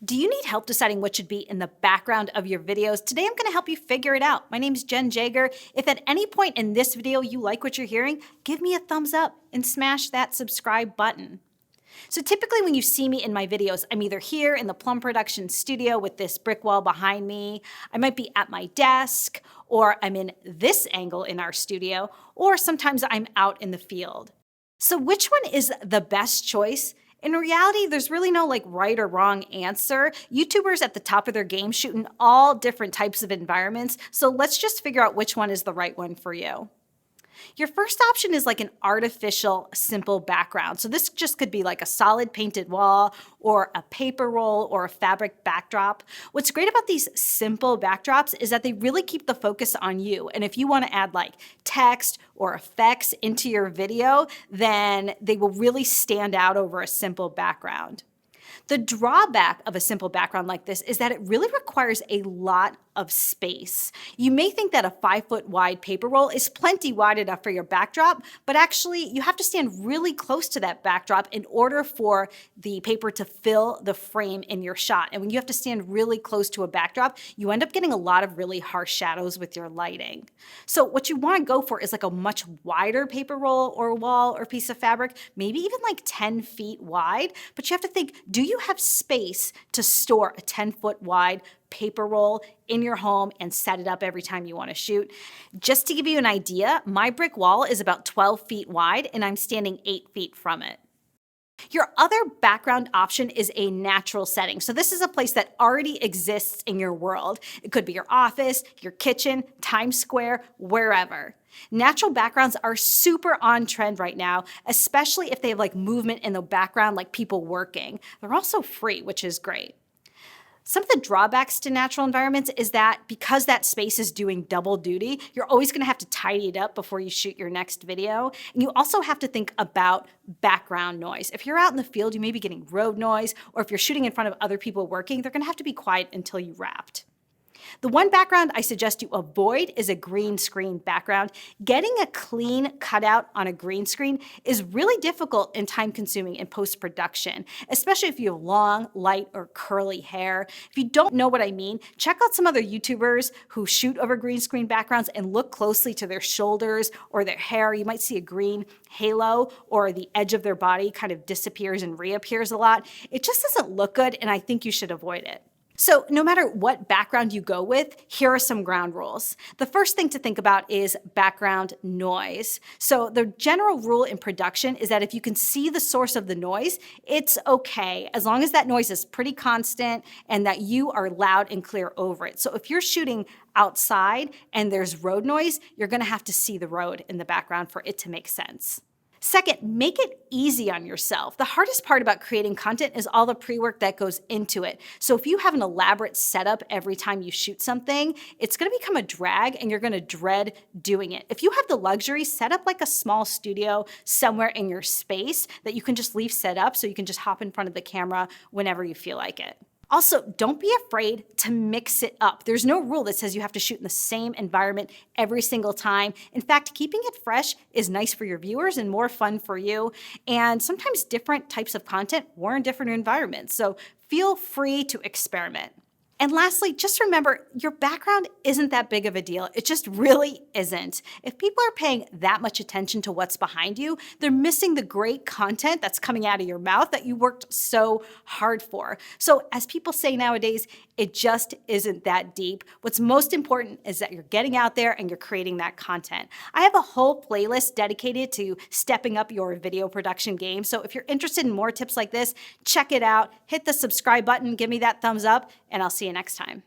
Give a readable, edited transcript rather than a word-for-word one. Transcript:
Do you need help deciding what should be in the background of your videos? Today I'm going to help you figure it out. My name is Jen Jager. If at any point in this video you like what you're hearing, give me a thumbs up and smash that subscribe button. So typically when you see me in my videos, I'm either here in the Plum Production studio with this brick wall behind me, I might be at my desk, or I'm in this angle in our studio, or sometimes I'm out in the field. So which one is the best choice? In reality, there's really no right or wrong answer. YouTubers at the top of their game shoot in all different types of environments, so let's just figure out which one is the right one for you. Your first option is an artificial, simple background. So this just could be a solid painted wall or a paper roll or a fabric backdrop. What's great about these simple backdrops is that they really keep the focus on you. And if you want to add text or effects into your video, then they will really stand out over a simple background. The drawback of a simple background like this is that it really requires a lot of space. You may think that a 5-foot wide paper roll is plenty wide enough for your backdrop, but actually you have to stand really close to that backdrop in order for the paper to fill the frame in your shot. And when you have to stand really close to a backdrop, you end up getting a lot of really harsh shadows with your lighting. So what you want to go for is a much wider paper roll or wall or piece of fabric, maybe even 10 feet wide, but you have to think, do you have space to store a 10-foot wide paper roll in your home and set it up every time you want to shoot? Just to give you an idea, my brick wall is about 12 feet wide and I'm standing 8 feet from it. Your other background option is a natural setting. So this is a place that already exists in your world. It could be your office, your kitchen, Times Square, wherever. Natural backgrounds are super on trend right now, especially if they have movement in the background, like people working. They're also free, which is great. Some of the drawbacks to natural environments is that because that space is doing double duty, you're always going to have to tidy it up before you shoot your next video. And you also have to think about background noise. If you're out in the field, you may be getting road noise, or if you're shooting in front of other people working, they're going to have to be quiet until you wrapped. The one background I suggest you avoid is a green screen background. Getting a clean cutout on a green screen is really difficult and time-consuming in post-production, especially if you have long, light, or curly hair. If you don't know what I mean, check out some other YouTubers who shoot over green screen backgrounds and look closely to their shoulders or their hair. You might see a green halo, or the edge of their body kind of disappears and reappears a lot. It just doesn't look good, and I think you should avoid it. So no matter what background you go with, here are some ground rules. The first thing to think about is background noise. So the general rule in production is that if you can see the source of the noise, it's okay, as long as that noise is pretty constant and that you are loud and clear over it. So if you're shooting outside and there's road noise, you're going to have to see the road in the background for it to make sense. Second, make it easy on yourself. The hardest part about creating content is all the pre-work that goes into it. So if you have an elaborate setup every time you shoot something, it's going to become a drag and you're going to dread doing it. If you have the luxury, set up a small studio somewhere in your space that you can just leave set up so you can just hop in front of the camera whenever you feel like it. Also, don't be afraid to mix it up. There's no rule that says you have to shoot in the same environment every single time. In fact, keeping it fresh is nice for your viewers and more fun for you. And sometimes different types of content warrant different environments. So feel free to experiment. And lastly, just remember, your background isn't that big of a deal. It just really isn't. If people are paying that much attention to what's behind you, they're missing the great content that's coming out of your mouth that you worked so hard for. So as people say nowadays, it just isn't that deep. What's most important is that you're getting out there and you're creating that content. I have a whole playlist dedicated to stepping up your video production game. So if you're interested in more tips like this, check it out. Hit the subscribe button, give me that thumbs up, and I'll see you next time.